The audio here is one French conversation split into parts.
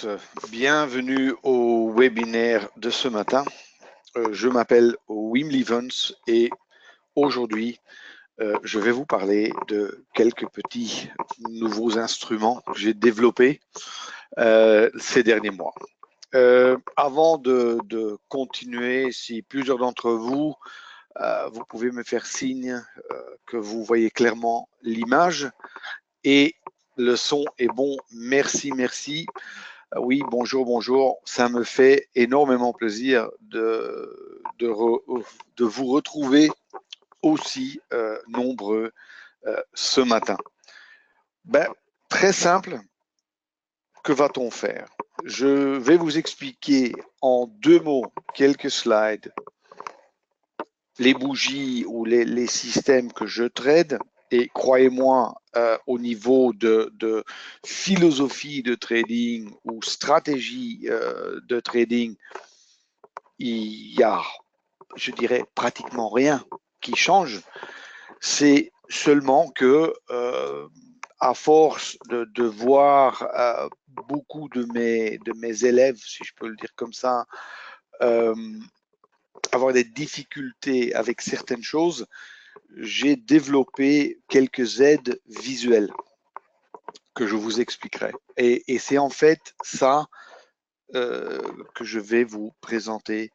tous, bienvenue au webinaire de ce matin. Je m'appelle Wim Lievens et aujourd'hui, je vais vous parler de quelques petits nouveaux instruments que j'ai développés ces derniers mois. Avant de continuer, si plusieurs d'entre vous, vous pouvez me faire signe que vous voyez clairement l'image et le son est bon. Merci, merci. Oui, bonjour, bonjour. Ça me fait énormément plaisir de vous retrouver aussi nombreux ce matin. Très simple, que va-t-on faire? Je vais vous expliquer en 2 mots, quelques slides, les bougies ou les systèmes que je trade. Et croyez-moi, au niveau de philosophie de trading ou stratégie de trading, il y a, je dirais, pratiquement rien qui change. C'est seulement que, à force de voir beaucoup de mes élèves, si je peux le dire comme ça, avoir des difficultés avec certaines choses, j'ai développé quelques aides visuelles que je vous expliquerai. Et c'est en fait ça que je vais vous présenter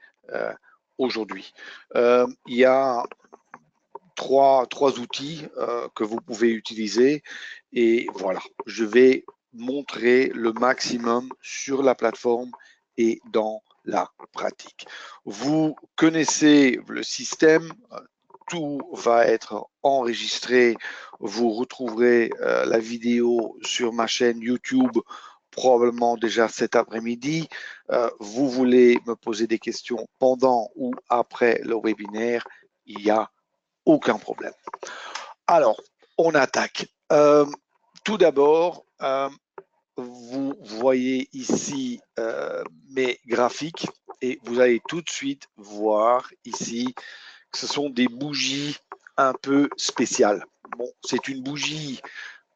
aujourd'hui. Il y a trois outils que vous pouvez utiliser et voilà, je vais montrer le maximum sur la plateforme et dans la pratique. Vous connaissez le système, tout va être enregistré. Vous retrouverez la vidéo sur ma chaîne YouTube probablement déjà cet après-midi. Vous voulez me poser des questions pendant ou après le webinaire, il n'y a aucun problème. Alors, on attaque. Tout d'abord, vous voyez ici mes graphiques et vous allez tout de suite voir ici que ce sont des bougies un peu spéciales. Bon, c'est une bougie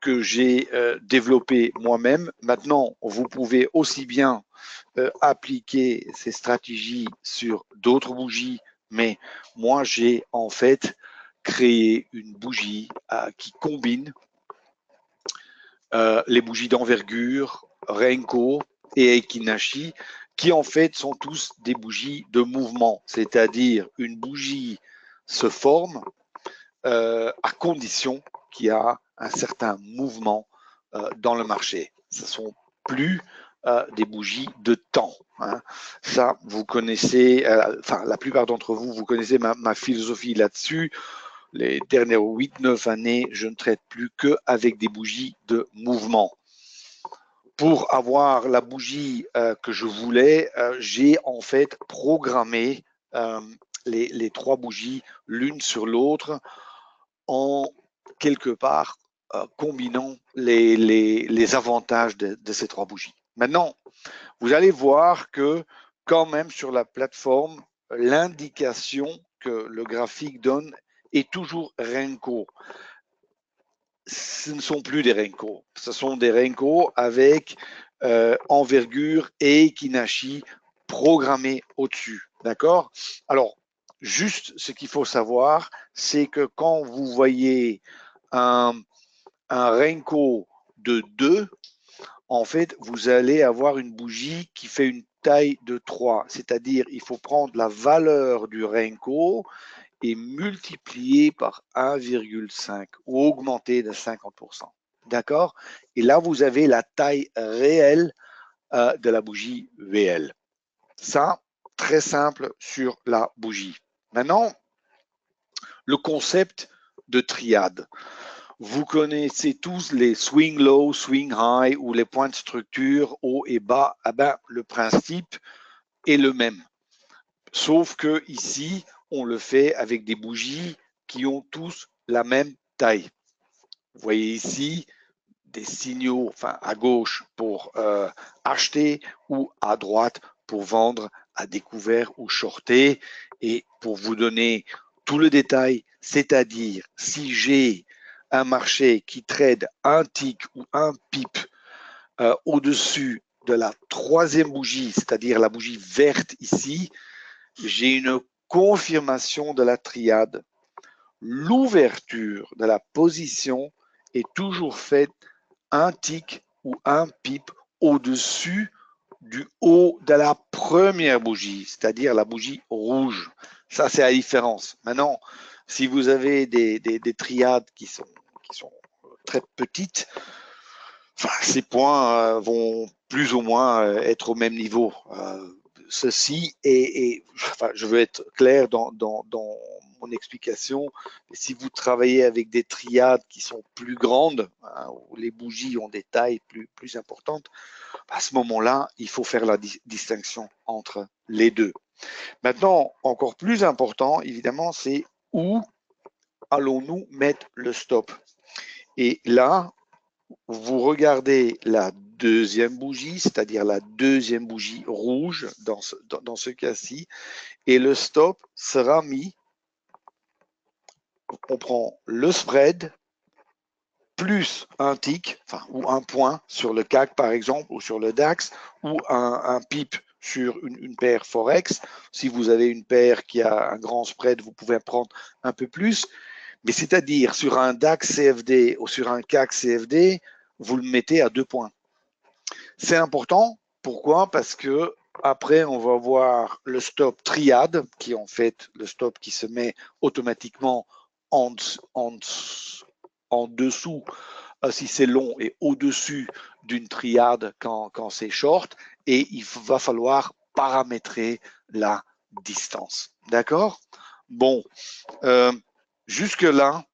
que j'ai développée moi-même. Maintenant, vous pouvez aussi bien appliquer ces stratégies sur d'autres bougies, mais moi, j'ai en fait créé une bougie qui combine les bougies d'envergure, Renko et Eikinashi, qui en fait sont tous des bougies de mouvement, c'est-à-dire une bougie se forme à condition qu'il y a un certain mouvement dans le marché. Ce ne sont plus des bougies de temps. Hein. Ça, vous connaissez, enfin la plupart d'entre vous, vous connaissez ma philosophie là-dessus. Les dernières 8-9 années, je ne traite plus qu'avec des bougies de mouvement. Pour avoir la bougie que je voulais, j'ai en fait programmé les 3 bougies l'une sur l'autre en quelque part combinant les avantages de ces 3 bougies. Maintenant, vous allez voir que quand même sur la plateforme, l'indication que le graphique donne est toujours Renko. Ce ne sont plus des Renko, ce sont des Renko avec envergure et Eikinashi programmés au-dessus. D'accord? Alors, juste ce qu'il faut savoir, c'est que quand vous voyez un Renko de 2, en fait, vous allez avoir une bougie qui fait une taille de 3. C'est-à-dire, il faut prendre la valeur du Renko et multiplier par 1,5 ou augmenter de 50%. D'accord? Et là, vous avez la taille réelle de la bougie VL. Ça, très simple sur la bougie. Maintenant, le concept de triade. Vous connaissez tous les swing low, swing high ou les points de structure haut et bas. Eh ben, le principe est le même. Sauf que ici, on le fait avec des bougies qui ont tous la même taille. Vous voyez ici des signaux, enfin à gauche pour acheter ou à droite pour vendre à découvert ou shorter. Et pour vous donner tout le détail, c'est-à-dire si j'ai un marché qui trade un tick ou un pip au-dessus de la troisième bougie, c'est-à-dire la bougie verte ici, j'ai une confirmation de la triade. L'ouverture de la position est toujours faite un tick ou un pip au-dessus du haut de la première bougie, c'est-à-dire la bougie rouge. Ça, c'est la différence. Maintenant, si vous avez des triades qui sont très petites, enfin, ces points vont plus ou moins être au même niveau. Ceci est enfin, je veux être clair dans mon explication. Si vous travaillez avec des triades qui sont plus grandes, hein, où les bougies ont des tailles plus importantes, à ce moment-là, il faut faire la distinction entre les deux. Maintenant, encore plus important, évidemment, c'est où allons-nous mettre le stop. Et là, vous regardez la deuxième bougie, c'est-à-dire la deuxième bougie rouge dans ce cas-ci, et le stop sera mis, on prend le spread plus un tick, enfin, ou un point sur le CAC par exemple, ou sur le DAX, ou un pip sur une paire Forex. Si vous avez une paire qui a un grand spread, vous pouvez prendre un peu plus. Mais c'est-à-dire sur un DAX CFD ou sur un CAC CFD, vous le mettez à 2 points. C'est important. Pourquoi? Parce que après, on va voir le stop triade, qui est en fait le stop qui se met automatiquement en dessous si c'est long et au-dessus d'une triade quand c'est short. Et il va falloir paramétrer la distance. D'accord? Bon, jusque-là,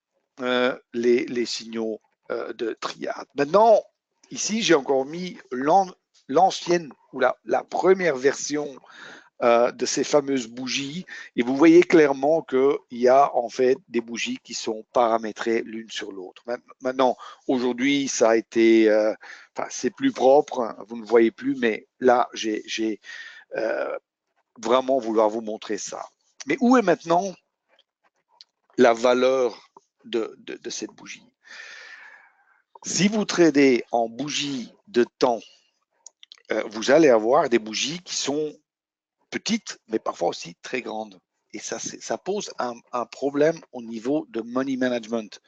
les signaux de triade. Maintenant, ici, j'ai encore mis l'ancienne ou la première version de ces fameuses bougies et vous voyez clairement qu'il y a en fait des bougies qui sont paramétrées l'une sur l'autre. Maintenant, aujourd'hui, ça a été, c'est plus propre, hein, vous ne voyez plus, mais là, j'ai vraiment vouloir vous montrer ça. Mais où est maintenant la valeur de cette bougie? Si vous tradez en bougie de temps, vous allez avoir des bougies qui sont petites, mais parfois aussi très grandes. Et ça pose un problème au niveau de money management,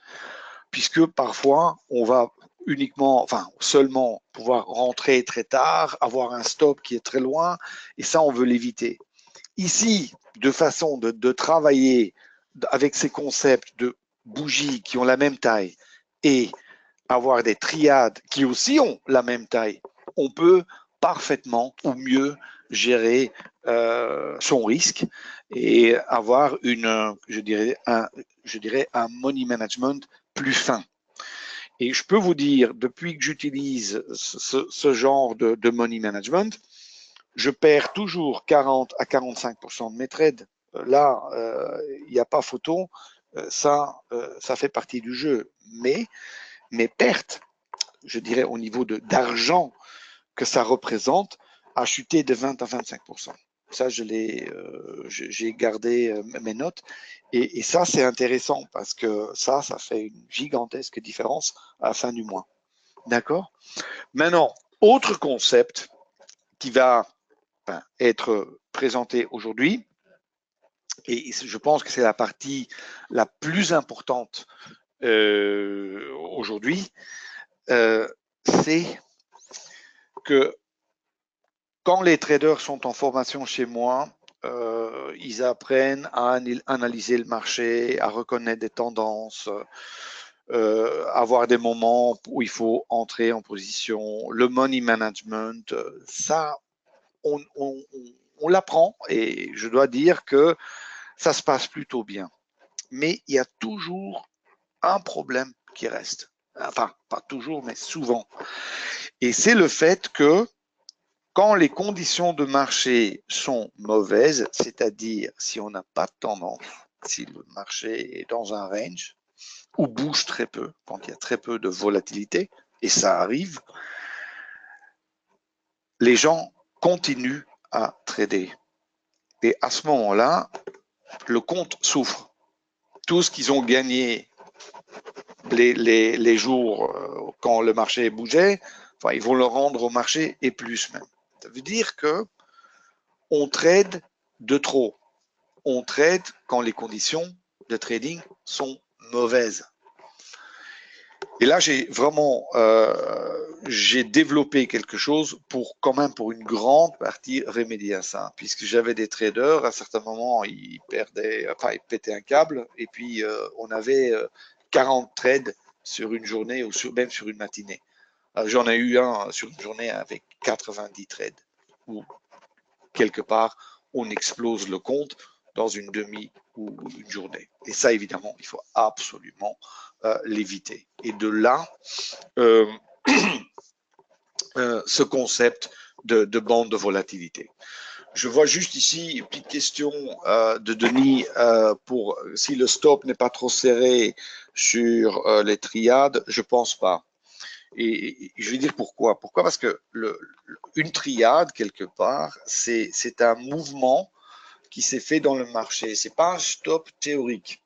puisque parfois, on va uniquement, enfin, seulement pouvoir rentrer très tard, avoir un stop qui est très loin, et ça, on veut l'éviter. Ici, de façon de travailler avec ces concepts de bougies qui ont la même taille et avoir des triades qui aussi ont la même taille, on peut parfaitement ou mieux gérer son risque et avoir je dirais un money management plus fin. Et je peux vous dire, depuis que j'utilise ce genre de money management, je perds toujours 40 à 45% de mes trades. Là, il n'y a pas photo, ça fait partie du jeu. Mais mes pertes, je dirais au niveau d'argent que ça représente, a chuté de 20 à 25%. Ça, j'ai gardé mes notes. Et ça, c'est intéressant parce que ça fait une gigantesque différence à la fin du mois. D'accord? Maintenant, autre concept qui va être présenté aujourd'hui, et je pense que c'est la partie la plus importante aujourd'hui, c'est que quand les traders sont en formation chez moi, ils apprennent à analyser le marché, à reconnaître des tendances, avoir des moments où il faut entrer en position, le money management, ça, on l'apprend et je dois dire que ça se passe plutôt bien. Mais il y a toujours un problème qui reste. Enfin, pas toujours, mais souvent. Et c'est le fait que quand les conditions de marché sont mauvaises, c'est-à-dire si on n'a pas de tendance, si le marché est dans un range ou bouge très peu, quand il y a très peu de volatilité, et ça arrive, les gens continuent à trader. Et à ce moment-là, le compte souffre. Tout ce qu'ils ont gagné les jours quand le marché bougeait, Enfin, ils vont le rendre au marché et plus même. Ça veut dire que on trade de trop. On trade quand les conditions de trading sont mauvaises. Et là, j'ai vraiment j'ai développé quelque chose pour quand même pour une grande partie remédier à ça, puisque j'avais des traders, à un certain moment, ils pétaient un câble, et puis on avait 40 trades sur une journée ou même sur une matinée. J'en ai eu un sur une journée avec 90 trades, où quelque part, on explose le compte dans une demi ou une journée. Et ça, évidemment, il faut absolument l'éviter. Et de là, ce concept de bande de volatilité. Je vois juste ici une petite question de Denis pour si le stop n'est pas trop serré sur les triades, je pense pas. Et je vais dire pourquoi. Pourquoi? Parce que une triade, quelque part, c'est un mouvement qui s'est fait dans le marché. C'est pas un stop théorique.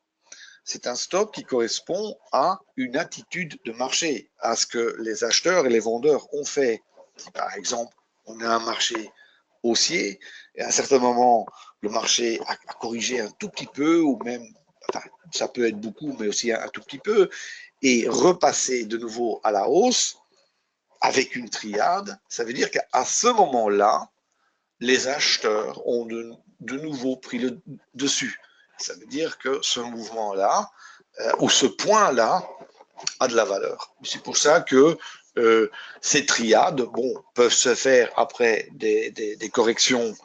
C'est un stop qui correspond à une attitude de marché, à ce que les acheteurs et les vendeurs ont fait. Si par exemple, on a un marché haussier et à un certain moment, le marché a corrigé un tout petit peu, ou même, enfin, ça peut être beaucoup, mais aussi un tout petit peu, et repasser de nouveau à la hausse avec une triade, ça veut dire qu'à ce moment-là, les acheteurs ont de nouveau pris le dessus. Ça veut dire que ce mouvement-là, ou ce point-là, a de la valeur. C'est pour ça que ces triades, bon, peuvent se faire après des corrections,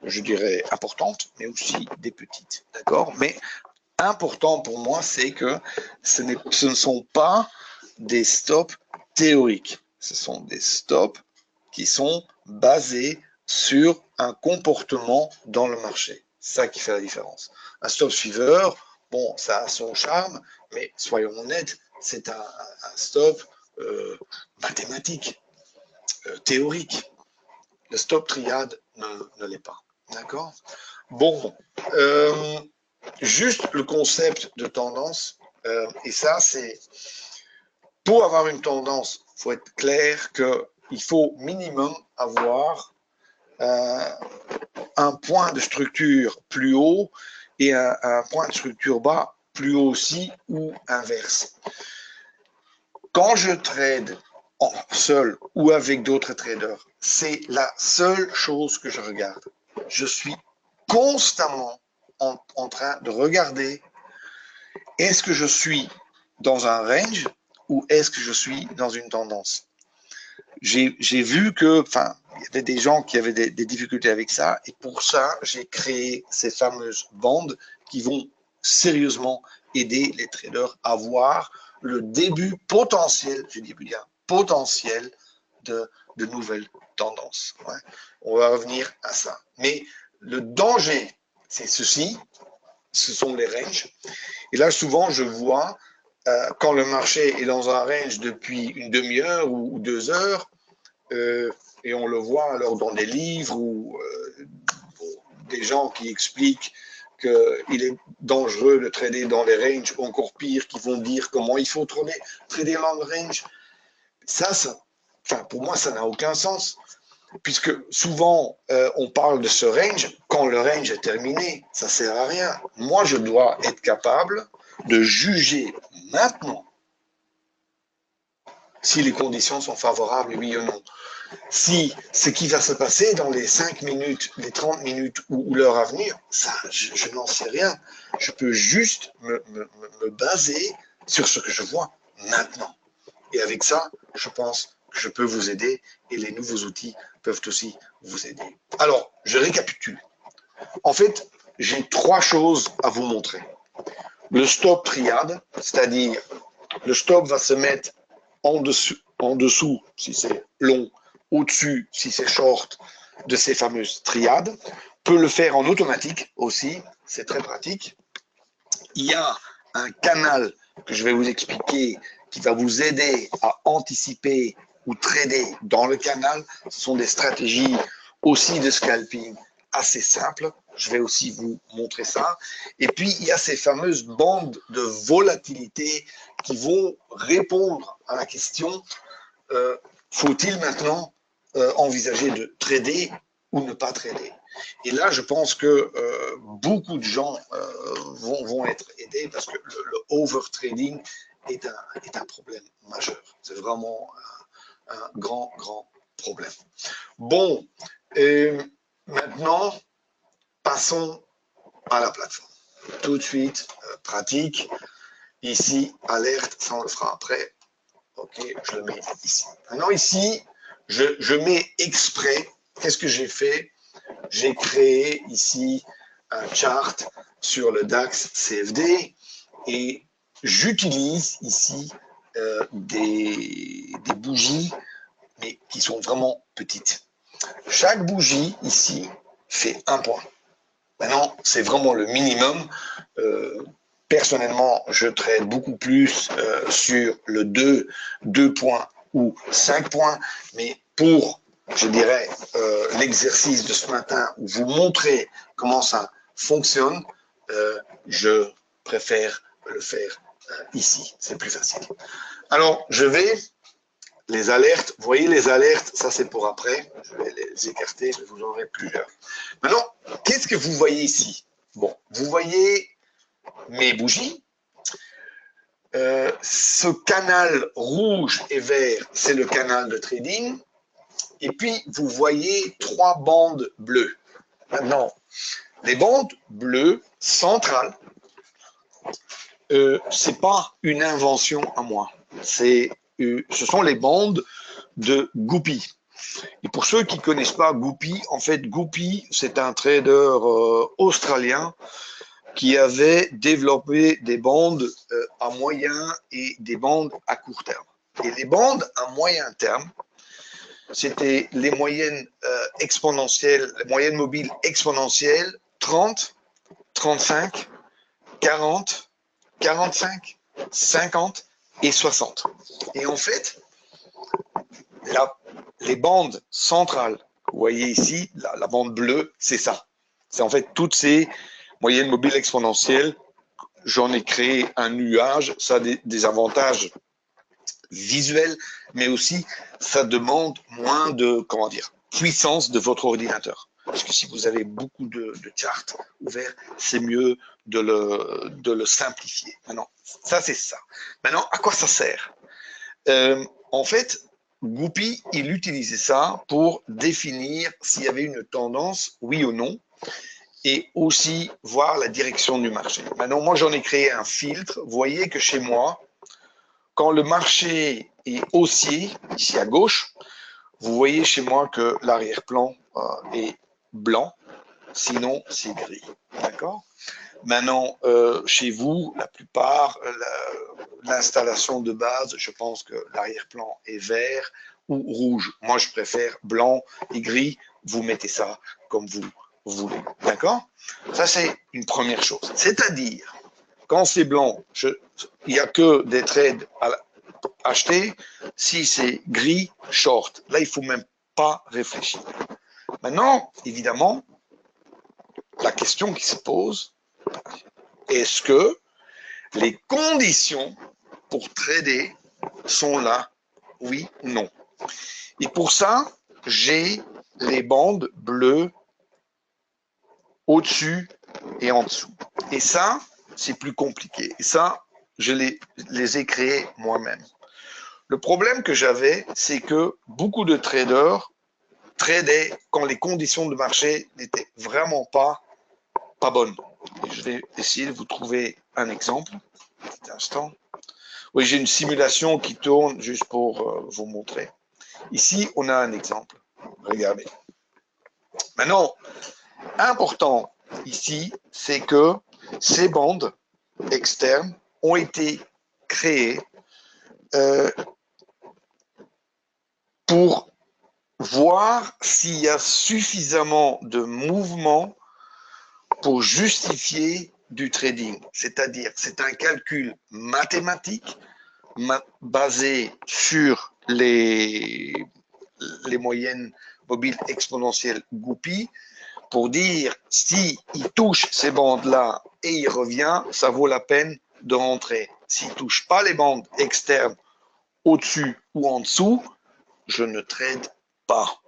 je dirais, importantes, mais aussi des petites. D'accord? Mais important pour moi, c'est que ce ne sont pas des stops théoriques. Ce sont des stops qui sont basés sur un comportement dans le marché. C'est ça qui fait la différence. Un stop suiveur, bon, ça a son charme, mais soyons honnêtes, c'est un stop mathématique, théorique. Le stop triade ne l'est pas. D'accord? Bon, juste le concept de tendance, et ça, c'est pour avoir une tendance, il faut être clair qu'il faut minimum avoir un point de structure plus haut et un point de structure bas plus haut aussi, ou inverse. Quand je trade seul ou avec d'autres traders, c'est la seule chose que je regarde. Je suis constamment en train de regarder, est-ce que je suis dans un range ou est-ce que je suis dans une tendance? J'ai vu que, enfin, il y avait des gens qui avaient des difficultés avec ça, et pour ça, j'ai créé ces fameuses bandes qui vont sérieusement aider les traders à voir le début potentiel, je dis bien potentiel, de nouvelles tendances. Ouais. On va revenir à ça. Mais le danger, c'est ceci, ce sont les ranges. Et là, souvent, je vois, quand le marché est dans un range depuis une demi-heure ou 2 heures, et on le voit alors dans des livres ou des gens qui expliquent qu'il est dangereux de trader dans les ranges, ou encore pire, qui vont dire comment il faut trader dans le range. Ça, enfin, pour moi, ça n'a aucun sens, puisque souvent, on parle de ce range quand le range est terminé. Ça ne sert à rien. Moi, je dois être capable de juger maintenant si les conditions sont favorables, oui ou non. Si ce qui va se passer dans les 5 minutes, les 30 minutes ou l'heure à venir, ça, je n'en sais rien. Je peux juste me baser sur ce que je vois maintenant. Et avec ça, je pense que je peux vous aider, et les nouveaux outils peuvent aussi vous aider. Alors, je récapitule. En fait, j'ai 3 choses à vous montrer. Le stop triade, c'est-à-dire le stop va se mettre en dessous si c'est long, au-dessus si c'est short, de ces fameuses triades. Peut le faire en automatique aussi, c'est très pratique. Il y a un canal que je vais vous expliquer qui va vous aider à anticiper ou trader dans le canal. Ce sont des stratégies aussi de scalping assez simples. Je vais aussi vous montrer ça. Et puis, il y a ces fameuses bandes de volatilité qui vont répondre à la question faut-il maintenant envisager de trader ou ne pas trader? Et là, je pense que beaucoup de gens vont être aidés parce que le overtrading est un problème majeur. C'est vraiment un grand, grand problème. Bon, maintenant, passons à la plateforme. Tout de suite, pratique. Ici, alerte, ça on le fera après. Ok, je le mets ici. Maintenant, ici, je mets exprès. Qu'est-ce que j'ai fait? J'ai créé ici un chart sur le DAX CFD et j'utilise ici des bougies, mais qui sont vraiment petites. Chaque bougie ici fait un point. Maintenant, c'est vraiment le minimum. Personnellement, je trade beaucoup plus sur le 2 points ou 5 points, mais pour, je dirais, l'exercice de ce matin où vous montrez comment ça fonctionne, je préfère le faire ici. C'est plus facile. Alors, je vais les alertes, vous voyez les alertes, ça c'est pour après, je vais les écarter, je vous en aurai plusieurs. Maintenant, qu'est-ce que vous voyez ici? Bon, vous voyez mes bougies. Ce canal rouge et vert, c'est le canal de trading. Et puis, vous voyez 3 bandes bleues. Maintenant, les bandes bleues centrales, c'est pas une invention à moi. Ce sont les bandes de Goupy. Et pour ceux qui ne connaissent pas Goupy, en fait, Goupy, c'est un trader australien qui avait développé des bandes à moyen et des bandes à court terme. Et les bandes à moyen terme, c'était les moyennes exponentielles, les moyennes mobiles exponentielles 30, 35, 40, 45, 50 et 60. Et en fait, les bandes centrales, vous voyez ici, la bande bleue, c'est ça. C'est en fait toutes ces moyennes mobiles exponentielles. J'en ai créé un nuage, ça a des avantages visuels, mais aussi ça demande moins de, comment dire, puissance de votre ordinateur. Parce que si vous avez beaucoup de charts ouverts, c'est mieux de le simplifier. Maintenant, ça c'est ça. Maintenant, à quoi ça sert? En fait, Goupy, il utilisait ça pour définir s'il y avait une tendance, oui ou non, et aussi voir la direction du marché. Maintenant, moi, j'en ai créé un filtre. Vous voyez que chez moi, quand le marché est haussier, ici à gauche, vous voyez chez moi que l'arrière-plan est blanc, sinon c'est gris. D'accord? Maintenant, chez vous, la plupart, l'installation de base, je pense que l'arrière-plan est vert ou rouge. Moi, je préfère blanc et gris. Vous mettez ça comme vous voulez. D'accord? Ça, c'est une première chose. C'est-à-dire, quand c'est blanc, il n'y a que des trades à acheter. Si c'est gris, short. Là, il ne faut même pas réfléchir. Maintenant, évidemment, la question qui se pose, est-ce que les conditions pour trader sont là, oui ou non? Et pour ça, j'ai les bandes bleues au-dessus et en dessous. Et ça, c'est plus compliqué. Et ça, je les ai créés moi-même. Le problème que j'avais, c'est que beaucoup de traders tradaient quand les conditions de marché n'étaient vraiment pas bonnes. Et je vais essayer de vous trouver un exemple. Un petit instant. Oui, j'ai une simulation qui tourne juste pour vous montrer. Ici, on a un exemple. Regardez. Maintenant, important ici, c'est que ces bandes externes ont été créées pour voir s'il y a suffisamment de mouvement pour justifier du trading. C'est-à-dire, c'est un calcul mathématique basé sur les moyennes mobiles exponentielles Goupy pour dire si il touche ces bandes-là et il revient, ça vaut la peine de rentrer. S'il ne touche pas les bandes externes au-dessus ou en dessous, je ne trade pas.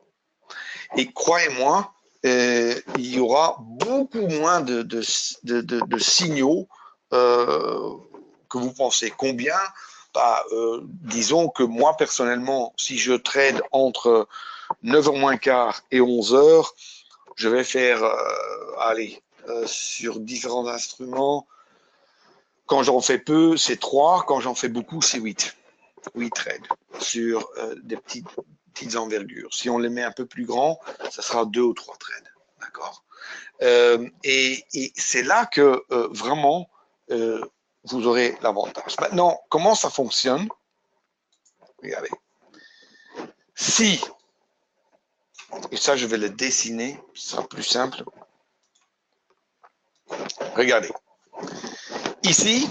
Et croyez-moi, il y aura beaucoup moins de signaux que vous pensez. Combien? Disons que moi, personnellement, si je trade entre 9h moins quart et 11h, je vais faire, sur différents instruments, quand j'en fais peu, c'est 3, quand j'en fais beaucoup, c'est 8. 8 trades sur des petites envergures. Si on les met un peu plus grands, ça sera 2 ou 3 trades. D'accord? Et c'est là que vraiment vous aurez l'avantage. Maintenant, comment ça fonctionne? Regardez. Si, et ça je vais le dessiner, ce sera plus simple. Regardez. Ici,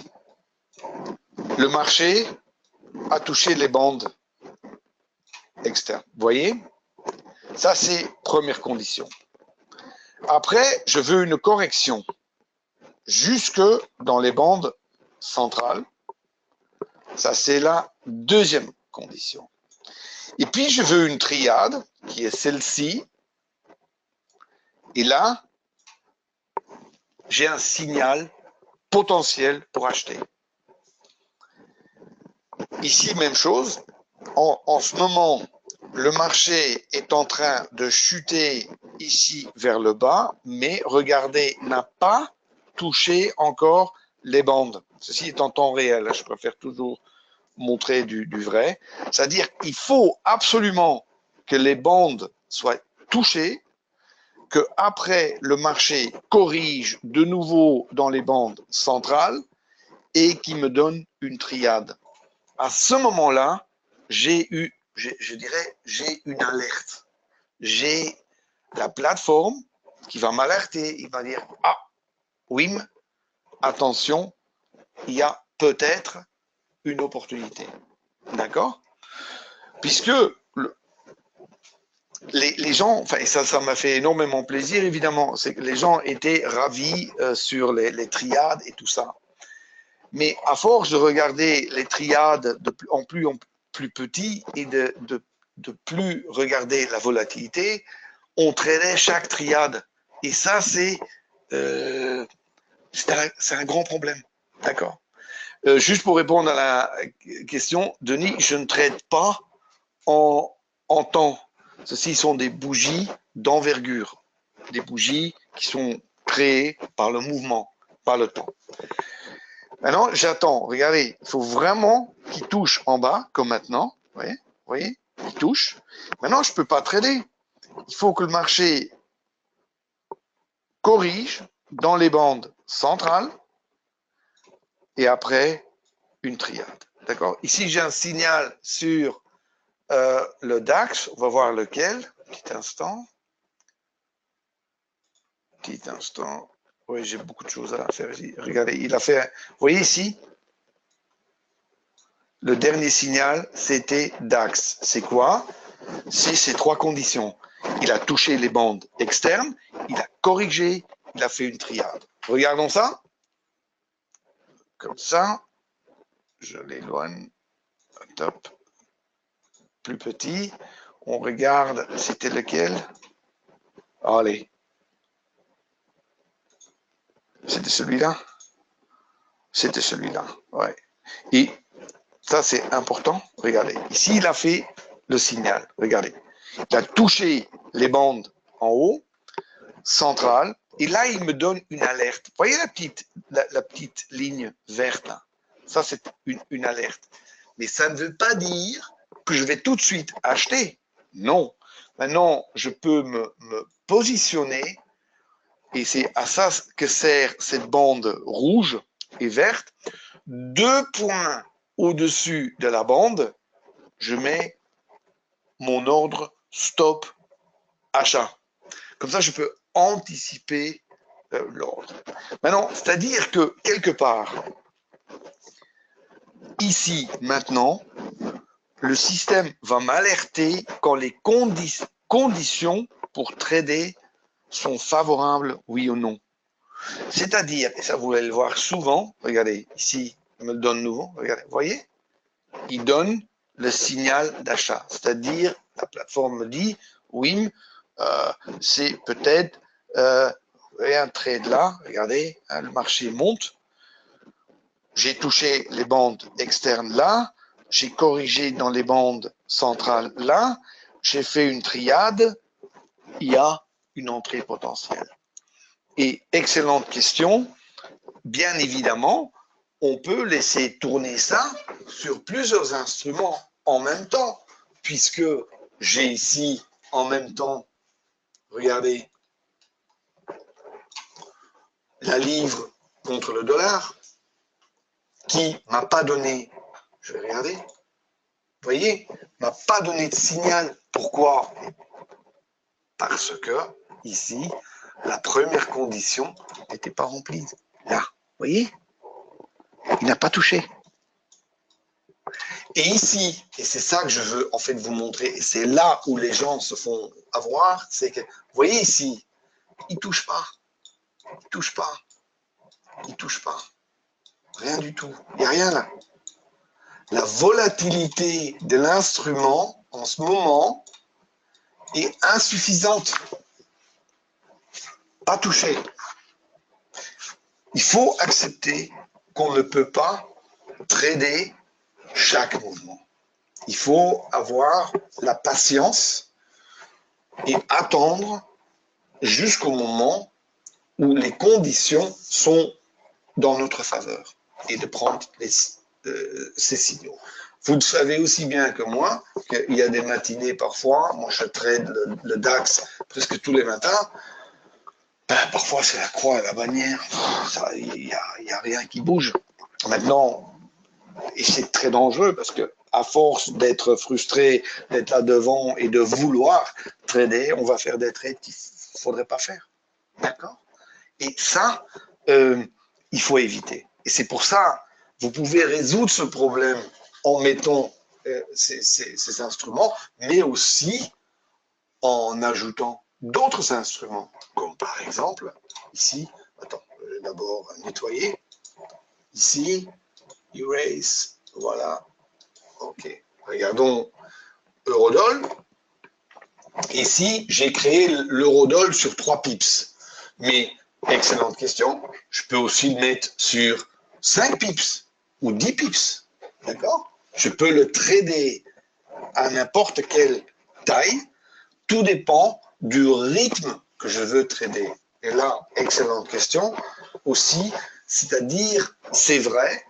le marché a touché les bandes externes. Vous voyez? Ça, c'est première condition. Après, je veux une correction jusque dans les bandes centrales. Ça, c'est la deuxième condition. Et puis, je veux une triade qui est celle-ci. Et là, j'ai un signal potentiel pour acheter. Ici, même chose. En ce moment, le marché est en train de chuter ici vers le bas, mais regardez, n'a pas touché encore les bandes. Ceci est en temps réel, je préfère toujours montrer du vrai. C'est-à-dire qu'il faut absolument que les bandes soient touchées, que après le marché corrige de nouveau dans les bandes centrales et qui me donne une triade. À ce moment-là, j'ai une alerte. J'ai la plateforme qui va m'alerter. Il va dire, ah, Wim, attention, il y a peut-être une opportunité. D'accord? Puisque les gens, enfin, ça m'a fait énormément plaisir, évidemment, c'est que les gens étaient ravis sur les triades et tout ça. Mais à force de regarder les triades en plus petit et de plus regarder la volatilité, on tradait chaque triade. Et ça, c'est un grand problème. D'accord? Juste pour répondre à la question, Denis, je ne trade pas en temps. Ceci sont des bougies d'envergure, des bougies qui sont créées par le mouvement, par le temps. Maintenant, j'attends. Regardez, il faut vraiment qu'il touche en bas, comme maintenant. Vous voyez, il touche. Maintenant, je ne peux pas trader. Il faut que le marché corrige dans les bandes centrales et après une triade. D'accord? Ici, j'ai un signal sur le DAX. On va voir lequel. Petit instant. Petit instant. Oui, j'ai beaucoup de choses à faire ici. Regardez, il a fait. Vous voyez ici? Le dernier signal, c'était DAX. C'est quoi? C'est ces trois conditions. Il a touché les bandes externes, il a corrigé, il a fait une triade. Regardons ça. Comme ça, je l'éloigne. Top. Plus petit. On regarde, c'était lequel? Allez. C'était celui-là? C'était celui-là, ouais. Et ça, c'est important. Regardez. Ici, il a fait le signal. Regardez. Il a touché les bandes en haut, centrale, et là, il me donne une alerte. Vous voyez la petite ligne verte là? Ça, c'est une alerte. Mais ça ne veut pas dire que je vais tout de suite acheter. Non. Maintenant, je peux me positionner, et c'est à ça que sert cette bande rouge et verte. 2 points au-dessus de la bande, je mets mon ordre stop achat. Comme ça, je peux anticiper l'ordre. Maintenant, c'est-à-dire que quelque part, ici, maintenant, le système va m'alerter quand les conditions pour trader sont favorables, oui ou non. C'est-à-dire, et ça vous allez le voir souvent, regardez, ici, il me le donne nouveau, regardez, vous voyez? Il donne le signal d'achat. C'est-à-dire, la plateforme me dit, oui, c'est peut-être un trade là, regardez, hein, le marché monte, j'ai touché les bandes externes là, j'ai corrigé dans les bandes centrales là, j'ai fait une triade, il y a une entrée potentielle. Et excellente question, bien évidemment, on peut laisser tourner ça sur plusieurs instruments en même temps, puisque j'ai ici en même temps, regardez, la livre contre le dollar, qui m'a pas donné, je vais regarder, vous voyez, m'a pas donné de signal. Pourquoi? Parce que ici, la première condition n'était pas remplie. Là, vous voyez, il n'a pas touché. Et ici, et c'est ça que je veux en fait vous montrer, et c'est là où les gens se font avoir, c'est que, vous voyez ici, il ne touche pas, il ne touche pas, il ne touche pas, rien du tout, il n'y a rien là. La volatilité de l'instrument en ce moment est insuffisante, pas touché. Il faut accepter qu'on ne peut pas trader chaque mouvement. Il faut avoir la patience et attendre jusqu'au moment où les conditions sont dans notre faveur et de prendre ces signaux. Vous le savez aussi bien que moi qu'il y a des matinées parfois, moi je trade le DAX presque tous les matins, ben, parfois c'est la croix et la bannière, il n'y a rien qui bouge. Maintenant, et c'est très dangereux parce que à force d'être frustré, d'être là devant et de vouloir trader, on va faire des trades qu'il ne faudrait pas faire. D'accord? Et ça, il faut éviter. Et c'est pour ça, vous pouvez résoudre ce problème en mettant ces instruments, mais aussi en ajoutant d'autres instruments, comme par exemple, ici, attends, je vais d'abord nettoyer, ici, erase, voilà, ok. Regardons Eurodoll. Ici, j'ai créé l'Eurodoll sur 3 pips. Mais, excellente question, je peux aussi le mettre sur 5 pips ou 10 pips. D'accord? Je peux le trader à n'importe quelle taille. Tout dépend du rythme que je veux trader. Et là, excellente question aussi, c'est-à-dire, c'est vrai,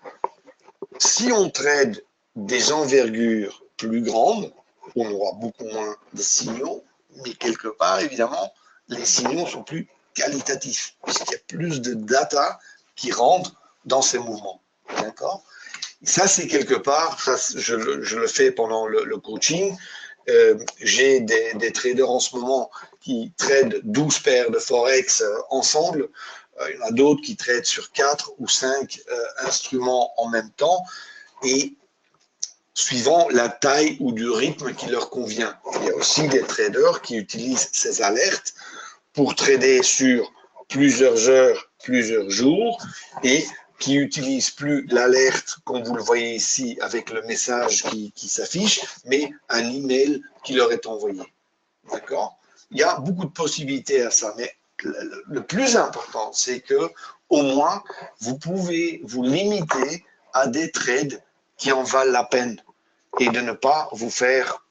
si on trade des envergures plus grandes, on aura beaucoup moins de signaux, mais quelque part, évidemment, les signaux sont plus qualitatifs, puisqu'il y a plus de data qui rentre dans ces mouvements. D'accord? Ça, c'est quelque part, ça, je le fais pendant le coaching. J'ai des traders en ce moment qui tradent 12 paires de Forex ensemble. Il y en a d'autres qui tradent sur 4 ou 5 instruments en même temps. Et suivant la taille ou du rythme qui leur convient. Il y a aussi des traders qui utilisent ces alertes pour trader sur plusieurs heures, plusieurs jours, et qui n'utilisent plus l'alerte, comme vous le voyez ici, avec le message qui s'affiche, mais un email qui leur est envoyé. D'accord? Il y a beaucoup de possibilités à ça, mais le plus important, c'est que au moins, vous pouvez vous limiter à des trades qui en valent la peine et de ne pas vous faire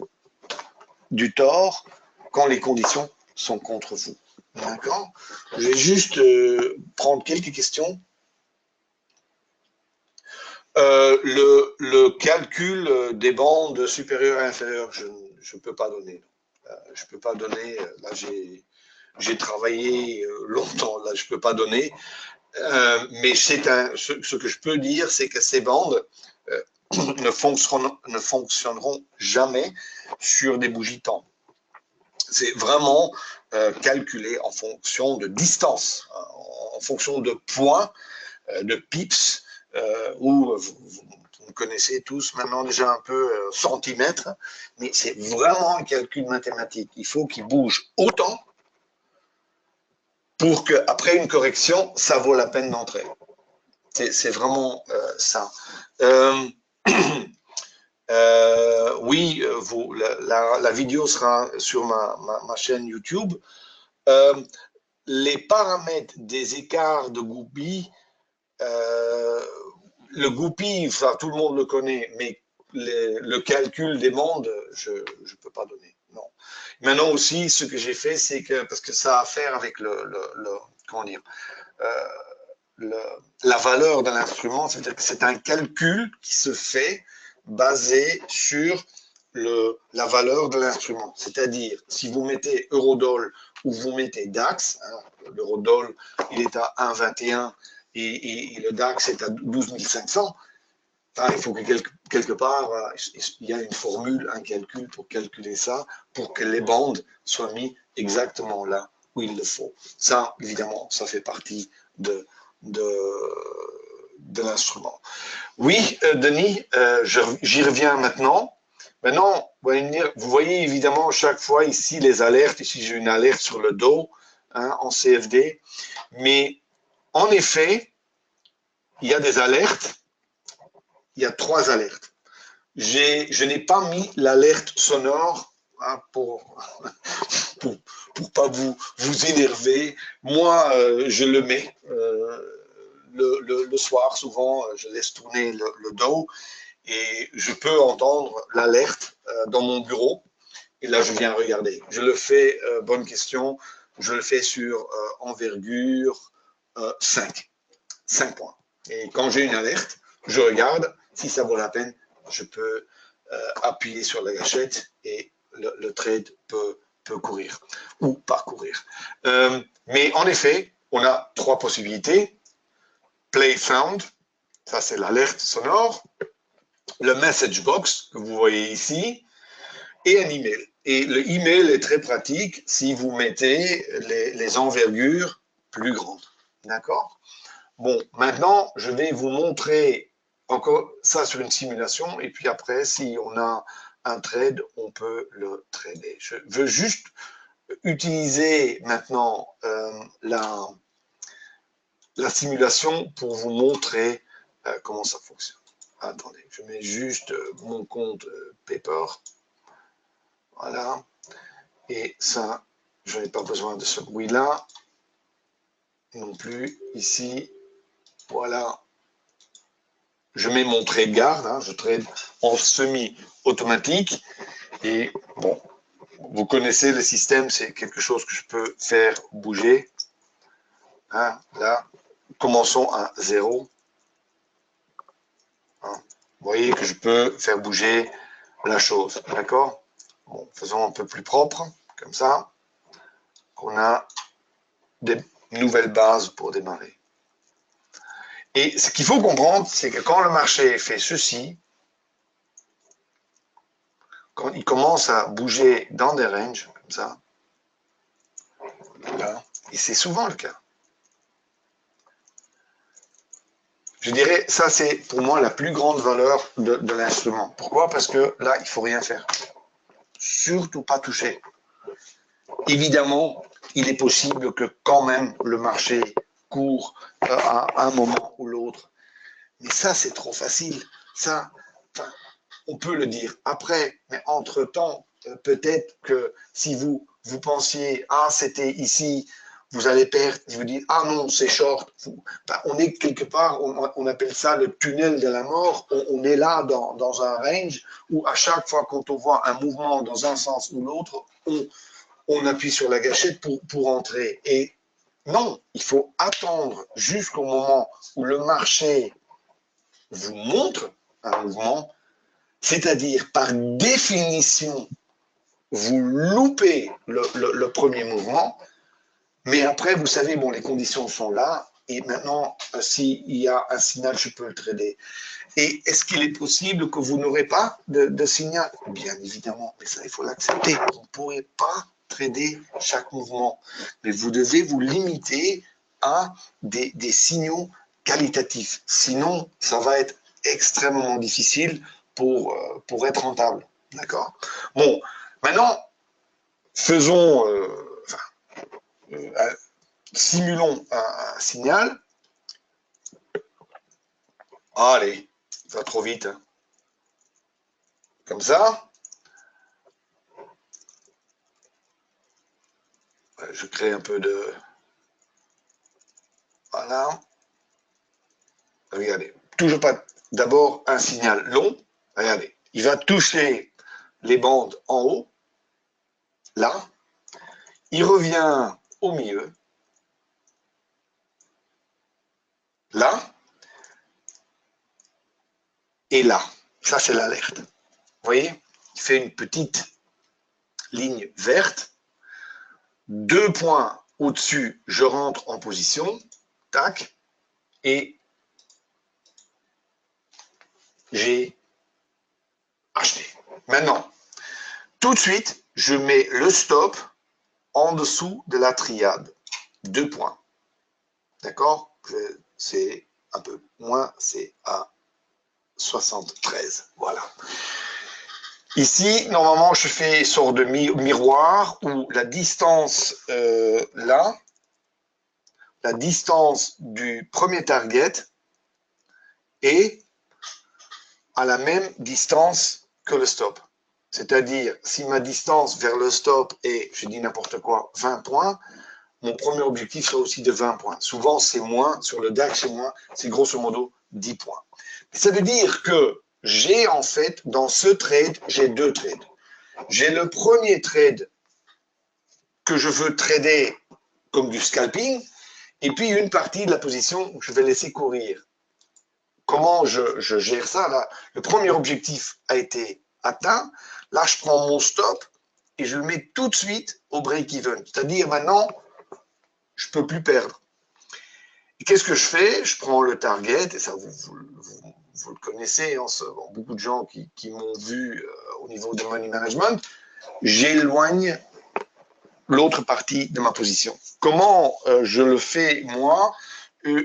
du tort quand les conditions sont contre vous. D'accord? Je vais juste prendre quelques questions. Le calcul des bandes supérieures et inférieures, je ne peux pas donner. Je ne peux pas donner. Là, j'ai travaillé longtemps. Là, je ne peux pas donner. Mais ce que je peux dire, c'est que ces bandes ne fonctionneront jamais sur des bougies temps. C'est vraiment calculé en fonction de distance, en fonction de points, de pips, où vous connaissez tous maintenant déjà un peu centimètres, mais c'est vraiment un calcul mathématique. Il faut qu'il bouge autant pour qu'après une correction, ça vaut la peine d'entrer. C'est vraiment ça. Oui, la vidéo sera sur ma chaîne YouTube. Les paramètres des écarts de goupilles, le goupille, ça, tout le monde le connaît, mais le calcul des mondes, je ne peux pas donner. Non. Maintenant aussi, ce que j'ai fait, c'est que, parce que ça a à faire avec comment dire, la valeur de l'instrument, c'est-à-dire que c'est un calcul qui se fait basé sur la valeur de l'instrument. C'est-à-dire, si vous mettez Eurodoll ou vous mettez DAX, hein, l'Eurodoll, il est à 1,21 et le DAX est à 12 500, enfin, il faut que quelque part, il y a une formule, un calcul pour calculer ça, pour que les bandes soient mises exactement là où il le faut. Ça, évidemment, ça fait partie de, de, de l'instrument. Oui, Denis, j'y reviens maintenant. Maintenant, vous voyez évidemment chaque fois ici les alertes. Ici, j'ai une alerte sur le dos, hein, en CFD. Mais en effet, il y a des alertes. Il y a 3 alertes. Je n'ai pas mis l'alerte sonore, hein, pour pas vous énerver. Moi, je le mets le soir, souvent, je laisse tourner le dos et je peux entendre l'alerte dans mon bureau. Et là, je viens regarder. Je le fais, bonne question, je le fais sur envergure 5 points. Et quand j'ai une alerte, je regarde. Si ça vaut la peine, je peux appuyer sur la gâchette et le trade peut courir ou parcourir. Mais en effet, on a 3 possibilités. Play found, ça c'est l'alerte sonore. Le message box que vous voyez ici et un email. Et le email est très pratique si vous mettez les envergures plus grandes. D'accord? Bon, maintenant, je vais vous montrer encore ça sur une simulation et puis après, si on a un trade, on peut le trader. Je veux juste utiliser maintenant la simulation pour vous montrer comment ça fonctionne. Attendez, je mets juste mon compte Paper. Voilà. Et ça, je n'ai pas besoin de ce bruit-là non plus. Ici, voilà. Je mets mon trade garde, hein, je trade en semi-automatique. Et bon, vous connaissez le système, c'est quelque chose que je peux faire bouger. Hein, là, commençons à 0. Hein, vous voyez que je peux faire bouger la chose, d'accord? Bon, faisons un peu plus propre, comme ça. On a des nouvelles bases pour démarrer. Et ce qu'il faut comprendre, c'est que quand le marché fait ceci, quand il commence à bouger dans des ranges, comme ça, là, et c'est souvent le cas. Je dirais, ça c'est pour moi la plus grande valeur de l'instrument. Pourquoi? Parce que là, il ne faut rien faire. Surtout pas toucher. Évidemment, il est possible que quand même le marché court à un moment ou l'autre. Mais ça, c'est trop facile. Ça, on peut le dire après, mais entre-temps, peut-être que si vous pensiez, ah, c'était ici, vous allez perdre, vous dites, ah non, c'est short. On est quelque part, on appelle ça le tunnel de la mort. On est là dans un range où à chaque fois quand on voit un mouvement dans un sens ou l'autre, on appuie sur la gâchette pour entrer. Et non, il faut attendre jusqu'au moment où le marché vous montre un mouvement, c'est-à-dire par définition, vous loupez le premier mouvement, mais après, vous savez, bon, les conditions sont là, et maintenant, s'il y a un signal, je peux le trader. Et est-ce qu'il est possible que vous n'aurez pas de signal? Bien évidemment, mais ça, il faut l'accepter. Vous ne pourrez pas trader chaque mouvement, mais vous devez vous limiter à des signaux qualitatifs. Sinon, ça va être extrêmement difficile pour être rentable. D'accord? Bon, maintenant, faisons, simulons un signal. Allez, ça va trop vite. Hein. comme ça. Je crée un peu de... Voilà. Regardez. Toujours pas d'abord un signal long. Regardez. Il va toucher les bandes en haut. Là. Il revient au milieu. Là. Et là. Ça, c'est l'alerte. Vous voyez? Il fait une petite ligne verte. 2 points au-dessus, je rentre en position. Tac. Et j'ai acheté. Maintenant, tout de suite, je mets le stop en dessous de la triade. 2 points. D'accord? C'est un peu moins, c'est à 73. Voilà. Ici, normalement, je fais une sorte de miroir où la distance là, la distance du premier target est à la même distance que le stop. C'est-à-dire, si ma distance vers le stop est, je dis n'importe quoi, 20 points, mon premier objectif sera aussi de 20 points. Souvent, c'est moins, sur le DAX, c'est moins, c'est grosso modo 10 points. Ça veut dire que j'ai en fait, dans ce trade, j'ai 2 trades. J'ai le premier trade que je veux trader comme du scalping, et puis une partie de la position que je vais laisser courir. Comment je gère ça là? Le premier objectif a été atteint. Là, je prends mon stop et je le mets tout de suite au break-even. C'est-à-dire maintenant, je ne peux plus perdre. Et qu'est-ce que je fais? Je prends le target, et ça vous le connaissez, hein, beaucoup de gens qui m'ont vu au niveau de money management, j'éloigne l'autre partie de ma position. Comment je le fais moi?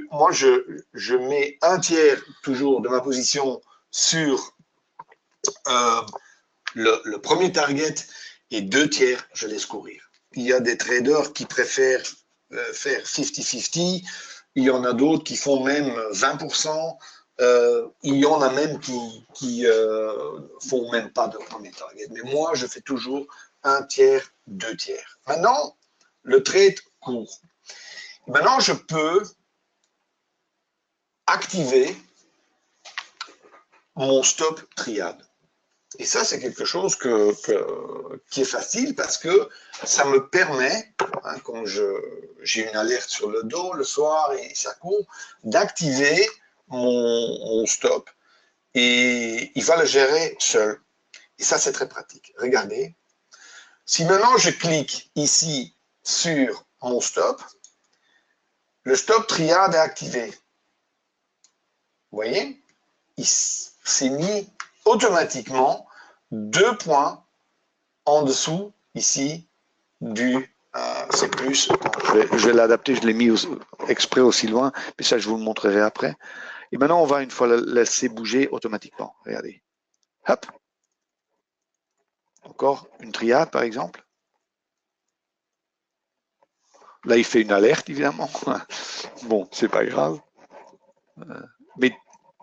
Moi, je mets un tiers toujours de ma position sur le premier target et 2 tiers, je laisse courir. Il y a des traders qui préfèrent faire 50-50, il y en a d'autres qui font même 20%, il y en a même qui font même pas de premier target. Mais moi, je fais toujours 1 tiers, 2 tiers. Maintenant, le trade court. Maintenant, je peux activer mon stop triade. Et ça, c'est quelque chose qui est facile parce que ça me permet, hein, quand j'ai une alerte sur le dos le soir et ça court, d'activer mon stop. Et il va le gérer seul. Et ça, c'est très pratique. Regardez. Si maintenant je clique ici sur mon stop, le stop triade est activé. Vous voyez? Il s'est mis automatiquement 2 points en dessous, ici, du c'est plus. Je vais l'adapter, je l'ai mis exprès aussi loin, mais ça, je vous le montrerai après. Et maintenant, on va une fois le laisser bouger automatiquement. Regardez. Hop. Encore une triade, par exemple. Là, il fait une alerte, évidemment. Bon, c'est pas grave. Mais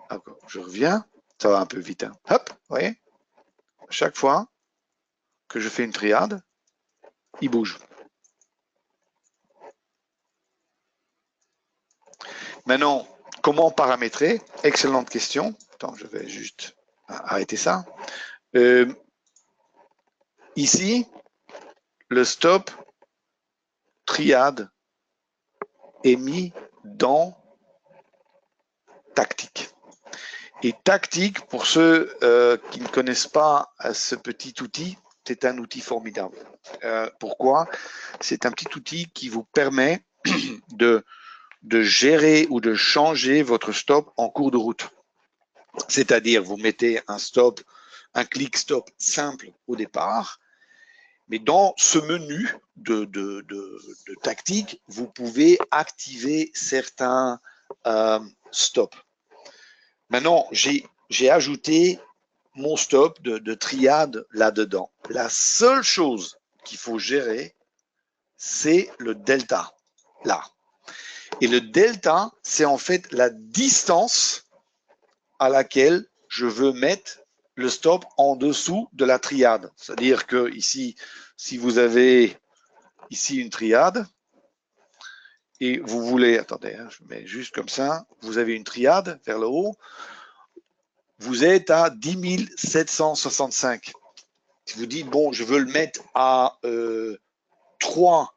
encore, je reviens. Ça va un peu vite. Hein. Hop, vous voyez? Chaque fois que je fais une triade, il bouge. Maintenant, comment paramétrer? Excellente question. Attends, je vais juste arrêter ça. Ici, le stop triade est mis dans tactique. Et tactique, pour ceux qui ne connaissent pas ce petit outil, c'est un outil formidable. Pourquoi? C'est un petit outil qui vous permet de gérer ou de changer votre stop en cours de route. C'est-à-dire, vous mettez un stop, un click stop simple au départ, mais dans ce menu de tactique, vous pouvez activer certains stops. Maintenant, j'ai ajouté mon stop de triade là-dedans. La seule chose qu'il faut gérer, c'est le delta, là. Et le delta, c'est en fait la distance à laquelle je veux mettre le stop en dessous de la triade. C'est-à-dire que ici, si vous avez ici une triade, et vous voulez, attendez, je mets juste comme ça, vous avez une triade vers le haut, vous êtes à 10 765. Si vous dites, bon, je veux le mettre à 3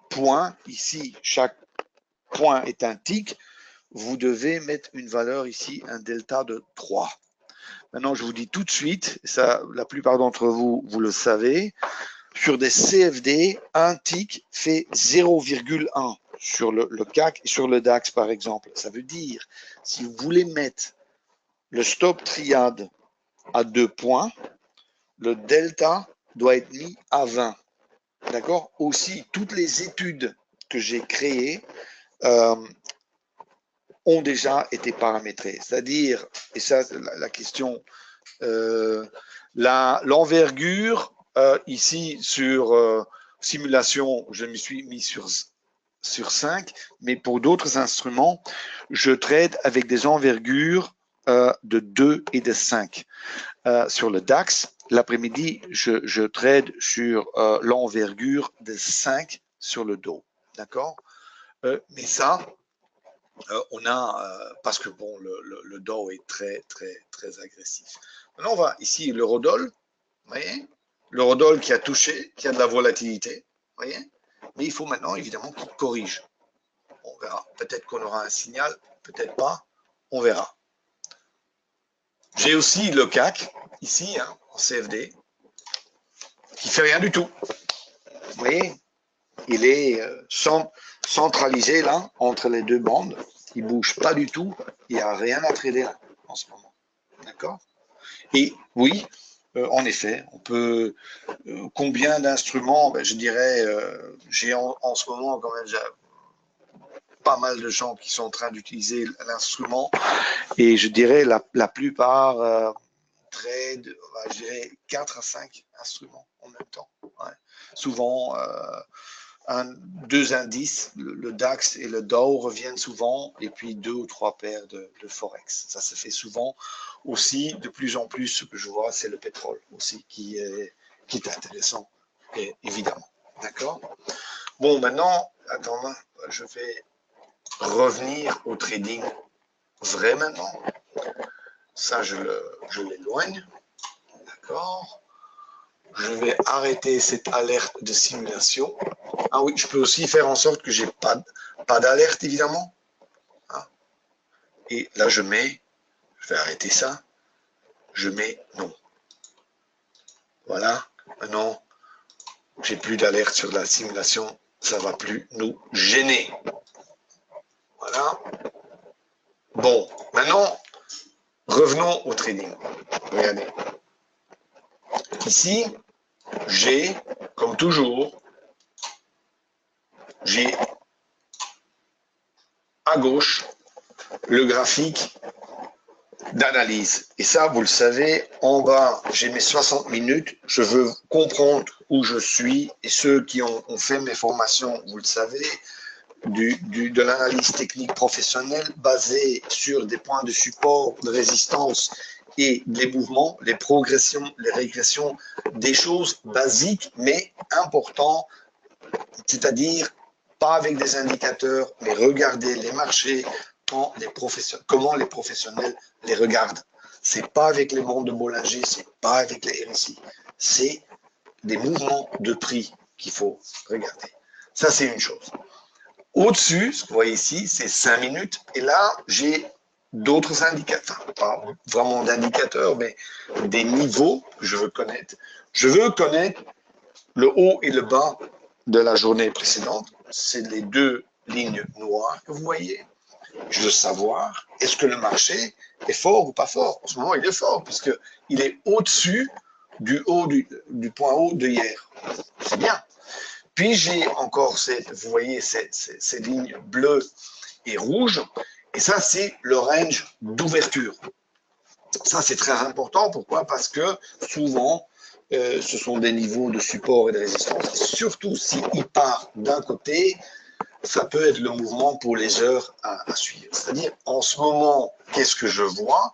points, ici, chaque point est un tic, vous devez mettre une valeur ici, un delta de 3. Maintenant, je vous dis tout de suite, ça, la plupart d'entre vous, vous le savez, sur des CFD, un tic fait 0,1 sur le CAC et sur le DAX, par exemple. Ça veut dire, si vous voulez mettre le stop triade à 2 points, le delta doit être mis à 20. D'accord? Aussi, toutes les études que j'ai créées ont déjà été paramétrées. C'est-à-dire, et ça, la question, l'envergure, ici, sur simulation, je me suis mis sur 5, mais pour d'autres instruments, je trade avec des envergures de 2 et de 5. Sur le DAX, l'après-midi, je trade sur l'envergure de 5 sur le dos. D'accord? Mais ça, on a, parce que bon, le dos est très, très, très agressif. Maintenant, on va ici, l'eurodoll, vous voyez? L'eurodoll qui a touché, qui a de la volatilité, vous voyez? Mais il faut maintenant, évidemment, qu'il corrige. On verra. Peut-être qu'on aura un signal, peut-être pas. On verra. J'ai aussi le CAC, ici, hein, en CFD, qui fait rien du tout. Vous voyez, il est centralisé là, entre les deux bandes. Il ne bouge pas du tout. Il n'y a rien à trader là, en ce moment. D'accord? Et oui, en effet, on peut. Combien d'instruments? Ben, je dirais, j'ai en ce moment quand même pas mal de gens qui sont en train d'utiliser l'instrument. Et je dirais la plupart trade, je dirais 4 à 5 instruments en même temps. Ouais. Souvent, deux indices, le DAX et le Dow reviennent souvent, et puis 2 ou 3 paires de Forex. Ça se fait souvent. Aussi, de plus en plus, ce que je vois, c'est le pétrole aussi qui est intéressant, et, évidemment. D'accord? Bon, maintenant, attends, je vais revenir au trading vrai maintenant. Ça, je l'éloigne. D'accord. Je vais arrêter cette alerte de simulation. Ah oui, je peux aussi faire en sorte que j'ai pas d'alerte, évidemment. Hein. Et là, je vais arrêter ça. Je mets non. Voilà. Maintenant, j'ai plus d'alerte sur la simulation. Ça ne va plus nous gêner. Voilà. Bon, maintenant, revenons au trading. Regardez. Ici, j'ai, comme toujours, j'ai à gauche le graphique d'analyse. Et ça, vous le savez, en bas, j'ai mes 60 minutes. Je veux comprendre où je suis. Et ceux qui ont fait mes formations, vous le savez, de l'analyse technique professionnelle basée sur des points de support, de résistance et des mouvements, les progressions, les régressions, des choses basiques mais importantes, c'est-à-dire pas avec des indicateurs, mais regarder les marchés, comment les professionnels les regardent. C'est pas avec les mondes de Bollinger, c'est pas avec les RSI, c'est des mouvements de prix qu'il faut regarder. Ça, c'est une chose. Au-dessus, ce que vous voyez ici, c'est 5 minutes. Et là, j'ai d'autres indicateurs, pas vraiment d'indicateurs, mais des niveaux que je veux connaître. Je veux connaître le haut et le bas de la journée précédente. C'est les deux lignes noires que vous voyez. Je veux savoir, est-ce que le marché est fort ou pas fort? En ce moment, il est fort, puisqu'il est au-dessus du point haut de hier. C'est bien. Puis j'ai encore vous voyez, ces lignes bleues et rouges. Et ça, c'est le range d'ouverture. Ça, c'est très important. Pourquoi? Parce que souvent, ce sont des niveaux de support et de résistance. Surtout s'il part d'un côté, ça peut être le mouvement pour les heures à suivre. C'est-à-dire, en ce moment, qu'est-ce que je vois?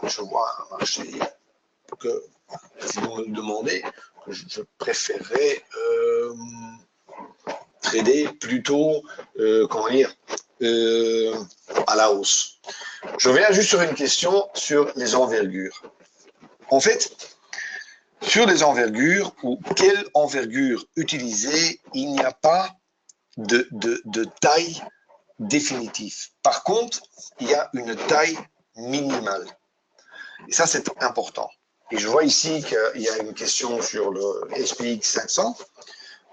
Je vois un marché que, si vous me le demandez, que je préférerais trader plutôt, comment dire, à la hausse. Je reviens juste sur une question sur les envergures. En fait, sur les envergures, ou quelle envergure utiliser, il n'y a pas de taille définitive. Par contre, il y a une taille minimale. Et ça, c'est important. Et je vois ici qu'il y a une question sur le SPX 500.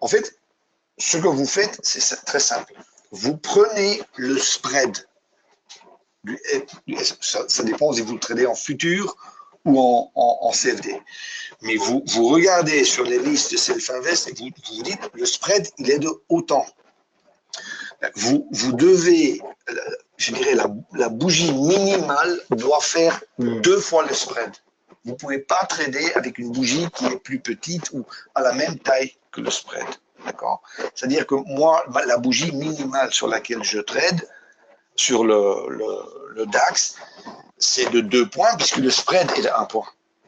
En fait, ce que vous faites, c'est très simple. Vous prenez le spread. Ça dépend si vous le tradez en futur ou en CFD. Mais vous regardez sur les listes de Self-Invest et vous vous dites, le spread, il est de autant. Vous devez, je dirais, la bougie minimale doit faire 2 fois le spread. Vous ne pouvez pas trader avec une bougie qui est plus petite ou à la même taille que le spread. D'accord? C'est-à-dire que moi, la bougie minimale sur laquelle je trade, sur le DAX, c'est de 2 points, puisque le spread est de 1 point,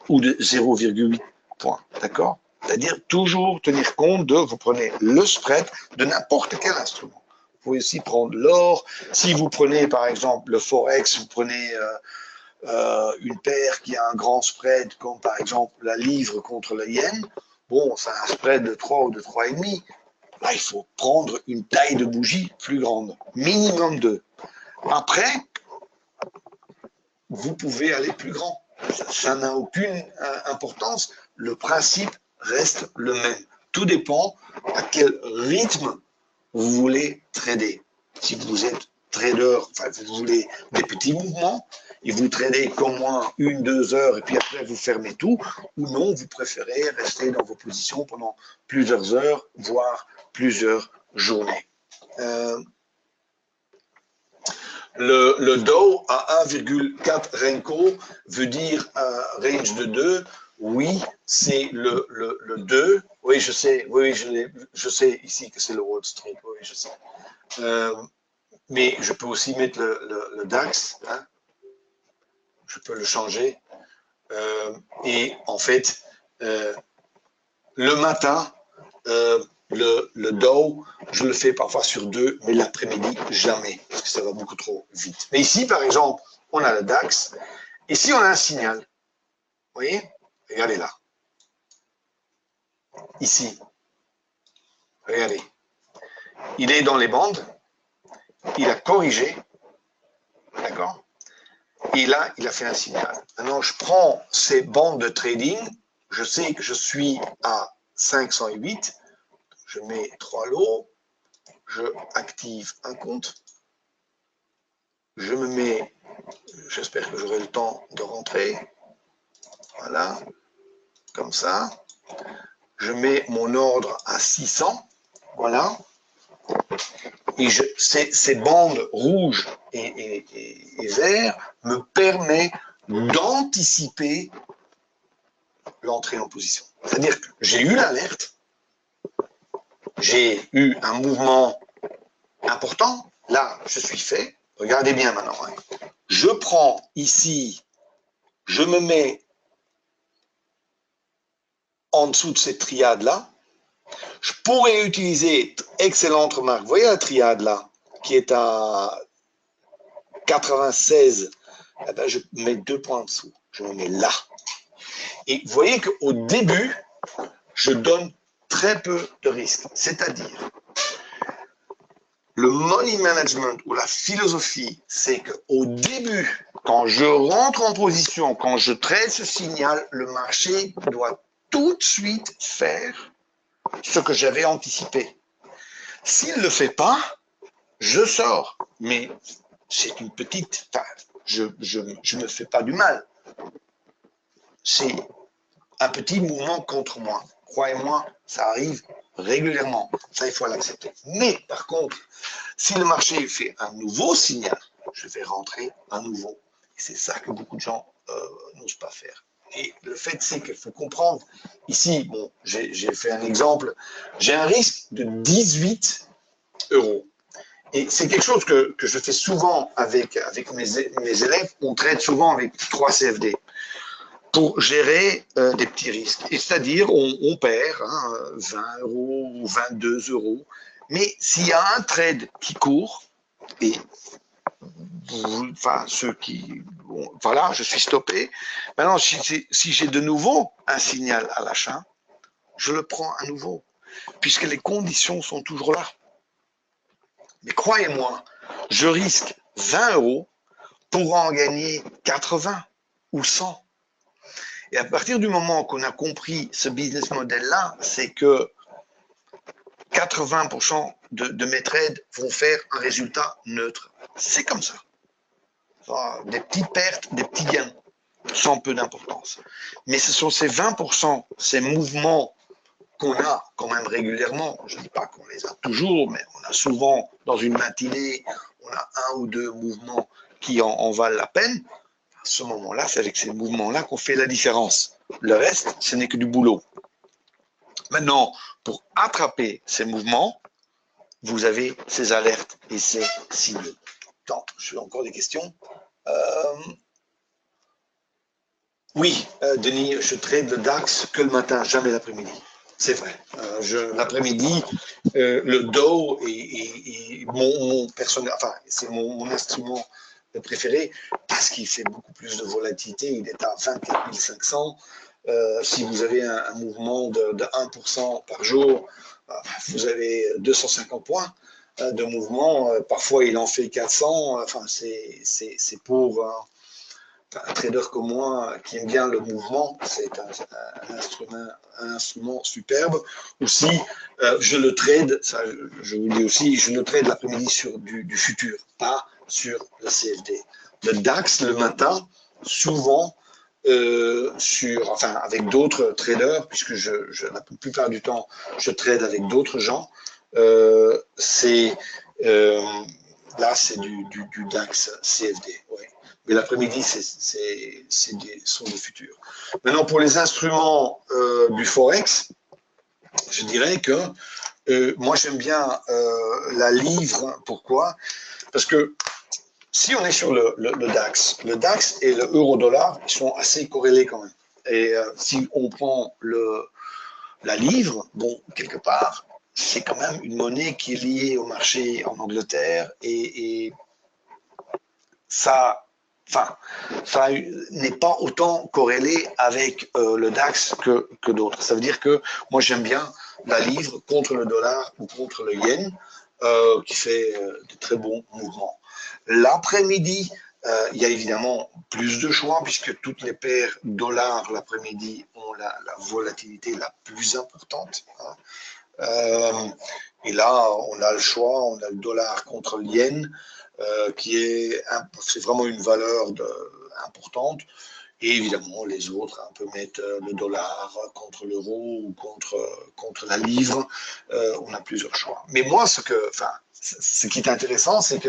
ou de 0,8 points. D'accord? C'est-à-dire toujours tenir compte de, vous prenez le spread de n'importe quel instrument. Vous pouvez aussi prendre l'or. Si vous prenez, par exemple, le Forex, vous prenez une paire qui a un grand spread, comme par exemple la livre contre le yen, bon, ça a un spread de 3 ou de 3,5. Là, il faut prendre une taille de bougie plus grande, minimum 2. Après, vous pouvez aller plus grand. Ça n'a aucune importance. Le principe reste le même. Tout dépend à quel rythme vous voulez trader. Si vous êtes trader, enfin, vous voulez des petits mouvements, et vous tradez comme moi 1-2 heures, et puis après vous fermez tout, ou non, vous préférez rester dans vos positions pendant plusieurs heures, voire plusieurs journées. Le Dow à 1,4 Renko veut dire range de 2. Oui, c'est le 2. Oui, je sais. Oui, je sais ici que c'est le Wall Street. Oui, je sais. Mais je peux aussi mettre le DAX. Hein. Je peux le changer. Et en fait, le matin, le Dow, je le fais parfois sur 2, mais l'après-midi, jamais, parce que ça va beaucoup trop vite. Mais ici, par exemple, on a le DAX. Ici, on a un signal. Vous voyez? Regardez là. Ici. Regardez. Il est dans les bandes. Il a corrigé. D'accord? Et là, il a fait un signal. Maintenant, je prends ces bandes de trading. Je sais que je suis à 508. Je mets 3 lots. Je active un compte. Je me mets, j'espère que j'aurai le temps de rentrer. Voilà, comme ça. Je mets mon ordre à 600. Voilà. Et ces bandes rouges et verts me permettent d'anticiper l'entrée en position. C'est-à-dire que j'ai eu l'alerte, j'ai eu un mouvement important. Là, je suis fait. Regardez bien maintenant. Hein. Je prends ici, je me mets en dessous de cette triade-là. Je pourrais utiliser, excellente remarque, vous voyez la triade-là, qui est à 96, eh ben, je mets 2 points en dessous. Je me mets là. Et vous voyez qu'au début, je donne très peu de risques. C'est-à-dire, le money management ou la philosophie, c'est qu'au début, quand je rentre en position, quand je traite ce signal, le marché doit tout de suite faire ce que j'avais anticipé. S'il ne le fait pas, je sors. Mais c'est une petite... Enfin, je ne fais pas du mal. C'est un petit mouvement contre moi. Croyez-moi, ça arrive régulièrement. Ça, il faut l'accepter. Mais par contre, si le marché fait un nouveau signal, je vais rentrer à nouveau. Et c'est ça que beaucoup de gens n'osent pas faire. Et le fait, c'est qu'il faut comprendre. Ici, bon, j'ai fait un exemple. J'ai un risque de 18 euros. Et c'est quelque chose que je fais souvent avec mes élèves. On traite souvent avec 3 CFD pour gérer des petits risques. C'est-à-dire, on perd 20 euros ou 22 euros. Mais s'il y a un trade qui court, et enfin, ceux qui. Bon, voilà, je suis stoppé. Maintenant, si j'ai de nouveau un signal à l'achat, je le prends à nouveau, puisque les conditions sont toujours là. Mais croyez-moi, je risque 20 euros pour en gagner 80 ou 100. Et à partir du moment qu'on a compris ce business model-là, c'est que 80% de mes trades vont faire un résultat neutre. C'est comme ça. Des petites pertes, des petits gains, sans peu d'importance. Mais ce sont ces 20%, ces mouvements qu'on a quand même régulièrement, je ne dis pas qu'on les a toujours, mais on a souvent dans une matinée, on a un ou deux mouvements qui en valent la peine. À ce moment-là, c'est avec ces mouvements-là qu'on fait la différence. Le reste, ce n'est que du boulot. Maintenant, pour attraper ces mouvements, vous avez ces alertes et ces signaux. Attends, je fais encore des questions. Oui, Denis, je trade le DAX que le matin, jamais l'après-midi. C'est vrai. L'après-midi, le Dow est mon personnel, enfin, c'est mon instrument préféré parce qu'il fait beaucoup plus de volatilité. Il est à 24 500. Si vous avez un mouvement de 1% par jour, vous avez 250 points de mouvement. Parfois, il en fait 400. Enfin, c'est pour un trader comme moi qui aime bien le mouvement, c'est un instrument superbe. Aussi, je le trade, ça, je vous le dis aussi, je le trade l'après-midi sur du futur, pas sur le CFD. Le DAX le matin, souvent, avec d'autres traders, puisque la plupart du temps, je trade avec d'autres gens, c'est là, c'est du DAX CFD. Ouais. Mais l'après-midi, sont des futurs. Maintenant, pour les instruments du Forex, je dirais que moi, j'aime bien la livre. Pourquoi? Parce que si on est sur le DAX et le euro-dollar, ils sont assez corrélés quand même. Et si on prend la livre, bon, quelque part, c'est quand même une monnaie qui est liée au marché en Angleterre et ça n'est pas autant corrélé avec le DAX que d'autres. Ça veut dire que moi, j'aime bien la livre contre le dollar ou contre le yen, qui fait de très bons mouvements. L'après-midi, il y a évidemment plus de choix, puisque toutes les paires dollars l'après-midi ont la volatilité la plus importante. Et là, on a le choix, on a le dollar contre le yen, c'est vraiment une valeur importante. Et évidemment, les autres, on peut mettre le dollar contre l'euro ou contre la livre. On a plusieurs choix. Mais moi, ce qui est intéressant, c'est que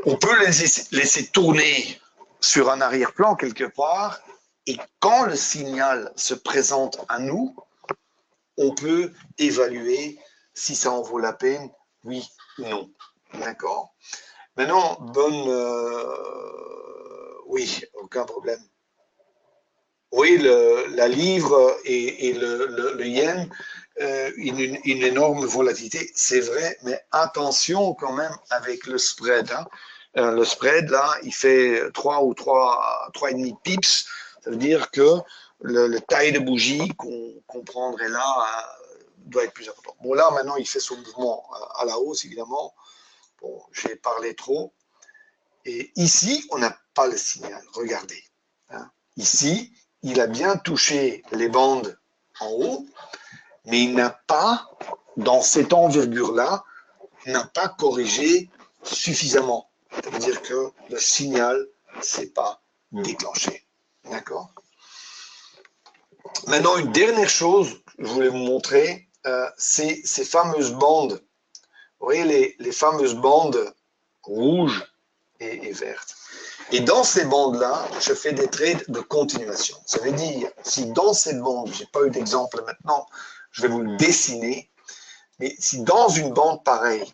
on peut les laisser tourner sur un arrière-plan quelque part. Et quand le signal se présente à nous, on peut évaluer si ça en vaut la peine, oui ou non. D'accord? Maintenant, oui, aucun problème. Oui, la livre et le yen, une énorme volatilité, c'est vrai, mais attention quand même avec le spread. Hein. Le spread, là, il fait 3 ou 3,5 pips. Ça veut dire que le taille de bougie qu'on prendrait là doit être plus important. Bon, là, maintenant, il fait son mouvement à la hausse, évidemment. Bon, j'ai parlé trop. Et ici, on n'a pas le signal. Regardez. Hein. Ici, il a bien touché les bandes en haut, mais il n'a pas, dans cette envergure-là, n'a pas corrigé suffisamment. Ça veut dire que le signal ne s'est pas déclenché. D'accord? Maintenant, une dernière chose que je voulais vous montrer, c'est ces fameuses bandes. Vous voyez les fameuses bandes rouges et vertes. Et dans ces bandes-là, je fais des trades de continuation. Ça veut dire, si dans cette bande, je n'ai pas eu d'exemple maintenant, je vais vous le dessiner, mais si dans une bande pareille,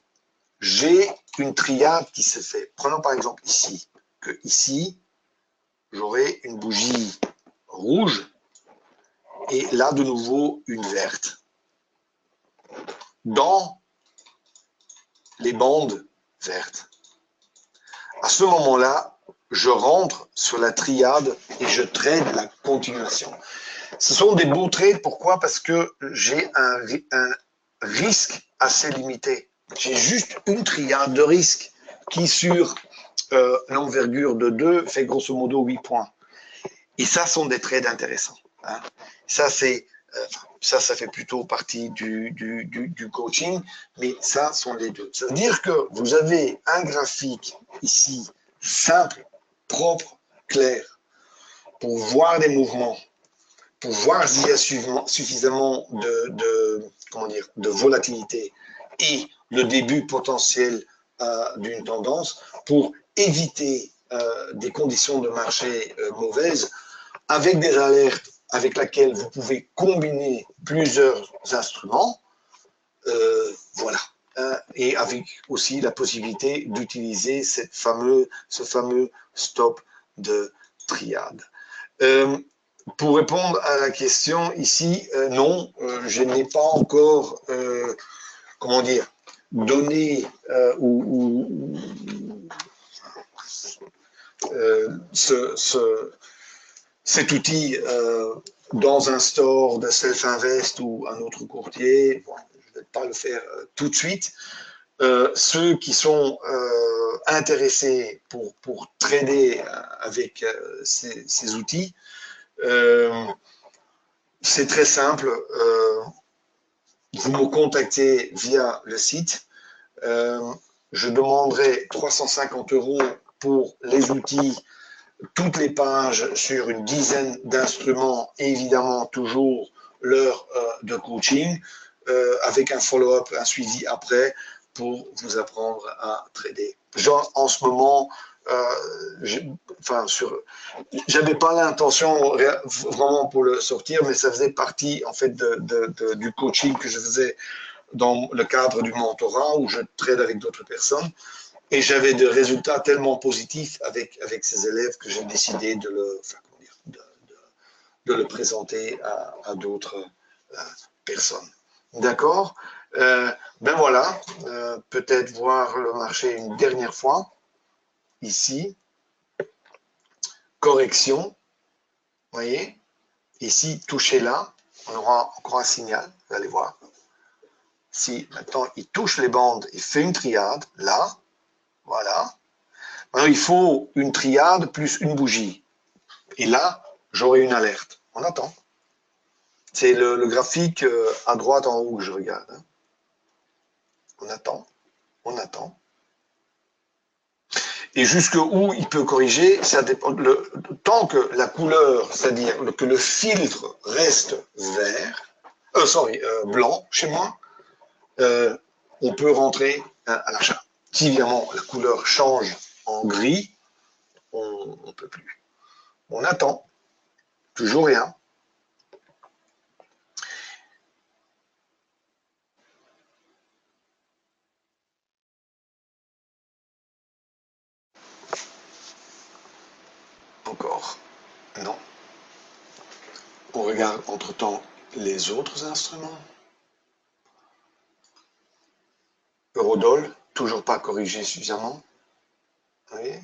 j'ai une triade qui se fait. Prenons par exemple ici, que ici, j'aurai une bougie rouge et là de nouveau une verte. Dans les bandes vertes. À ce moment-là, je rentre sur la triade et je trade la continuation. Ce sont des beaux trades, pourquoi? Parce que j'ai un risque assez limité. J'ai juste une triade de risque qui, sur l'envergure de 2, fait grosso modo 8 points. Et ça sont des trades intéressants. Hein. Ça, c'est, ça fait plutôt partie du coaching, mais ça sont les deux. Ça veut dire que vous avez un graphique ici, simple, propre, clair, pour voir les mouvements, pour voir s'il y a suffisamment de volatilité et le début potentiel d'une tendance pour éviter des conditions de marché mauvaises avec des alertes avec lesquelles vous pouvez combiner plusieurs instruments. Voilà. Et avec aussi la possibilité d'utiliser ce fameux stop de triade. Pour répondre à la question ici, non, je n'ai pas encore, comment dire, donné cet outil dans un store de self-invest ou un autre courtier. Bon, je ne vais pas le faire tout de suite. Ceux qui sont intéressés pour trader avec ces outils, c'est très simple. Vous me contactez via le site. Je demanderai 350 € pour les outils, toutes les pages sur une dizaine d'instruments et évidemment toujours l'heure de coaching avec un follow-up, un suivi après pour vous apprendre à trader. Genre, en ce moment, j'avais pas l'intention vraiment pour le sortir, mais ça faisait partie en fait du coaching que je faisais dans le cadre du mentorat où je trade avec d'autres personnes. Et j'avais des résultats tellement positifs avec ces élèves que j'ai décidé de le présenter à d'autres personnes. D'accord? Ben voilà, peut-être voir le marché une dernière fois. Ici, correction, vous voyez? Ici, toucher là, on aura encore un signal, vous allez voir. Si maintenant il touche les bandes, il fait une triade, là, voilà. Maintenant, il faut une triade plus une bougie. Et là, j'aurai une alerte. On attend. C'est le graphique à droite en haut que je regarde. Hein. On attend. On attend. Et jusqu'où il peut corriger, ça dépend. Tant que la couleur, c'est-à-dire que le filtre reste vert, blanc chez moi, on peut rentrer à l'achat. Si évidemment la couleur change en gris, on ne peut plus. On attend. Toujours rien. Encore. Non. On regarde entre-temps les autres instruments. Eurodoll, toujours pas corrigé suffisamment. Vous voyez?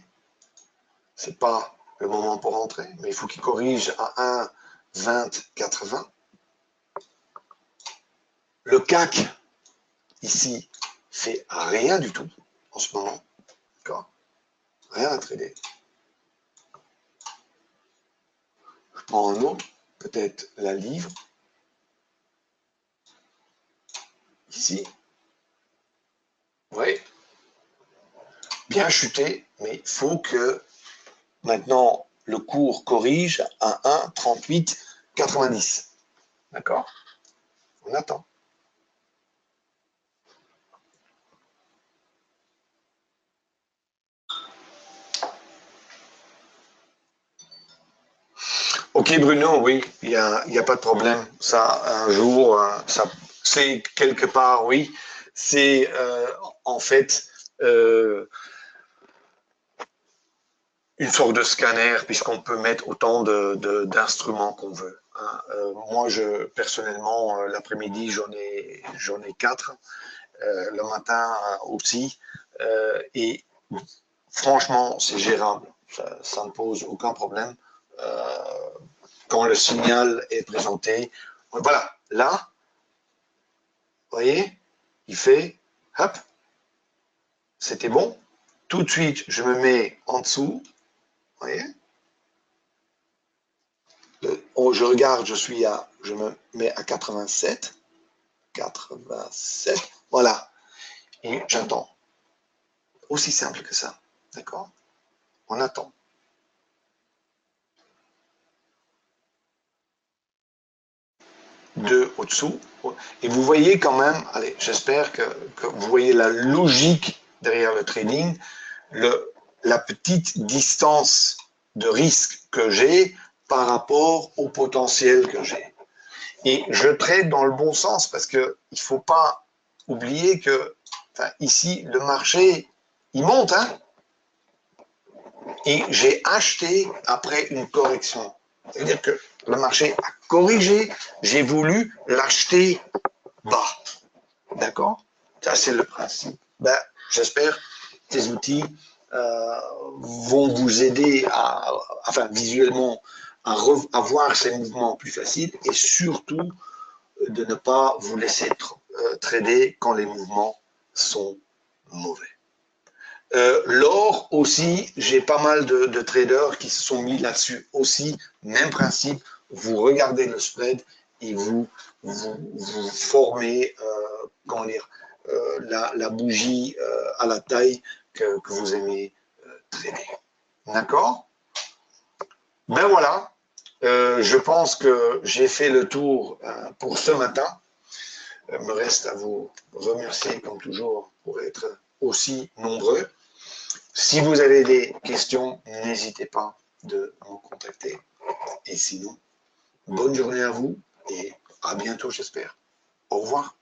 C'est pas le moment pour rentrer, mais il faut qu'il corrige à 1,2080. Le CAC, ici, fait rien du tout en ce moment. D'accord? Rien à trader. Je prends un autre, peut-être la livre. Ici. Oui. Bien chuté, mais il faut que maintenant le cours corrige à 1,3890. D'accord? On attend. Ok Bruno, oui, il n'y a pas de problème. Ça, un jour, ça, c'est quelque part, oui. c'est en fait une sorte de scanner, puisqu'on peut mettre autant d'instruments qu'on veut. Hein. Moi, personnellement, l'après-midi, j'en ai 4. Le matin aussi. Et franchement, c'est gérable. Ça ne pose aucun problème. Quand le signal est présenté, voilà, là, vous voyez, il fait, hop, c'était bon. Tout de suite, je me mets en dessous, vous voyez. Je regarde, je me mets à 87, voilà, et j'attends. Aussi simple que ça, d'accord? On attend. Deux au-dessous. Et vous voyez quand même, allez, j'espère que vous voyez la logique derrière le trading, la petite distance de risque que j'ai par rapport au potentiel que j'ai. Et je trade dans le bon sens parce qu'il ne faut pas oublier que ici, le marché, il monte, hein, et j'ai acheté après une correction. C'est-à-dire que le marché a corrigé, j'ai voulu l'acheter bas. D'accord? Ça, c'est le principe. Ben, j'espère que ces outils vont vous aider visuellement, à voir ces mouvements plus faciles et surtout de ne pas vous laisser trader quand les mouvements sont mauvais. L'or aussi, j'ai pas mal de traders qui se sont mis là-dessus aussi. Même principe, vous regardez le spread et vous formez comment dire, la bougie à la taille que vous aimez trader. D'accord? Ben voilà, je pense que j'ai fait le tour pour ce matin. Il me reste à vous remercier comme toujours pour être aussi nombreux. Si vous avez des questions, n'hésitez pas de me contacter. Et sinon, bonne journée à vous et à bientôt, j'espère. Au revoir.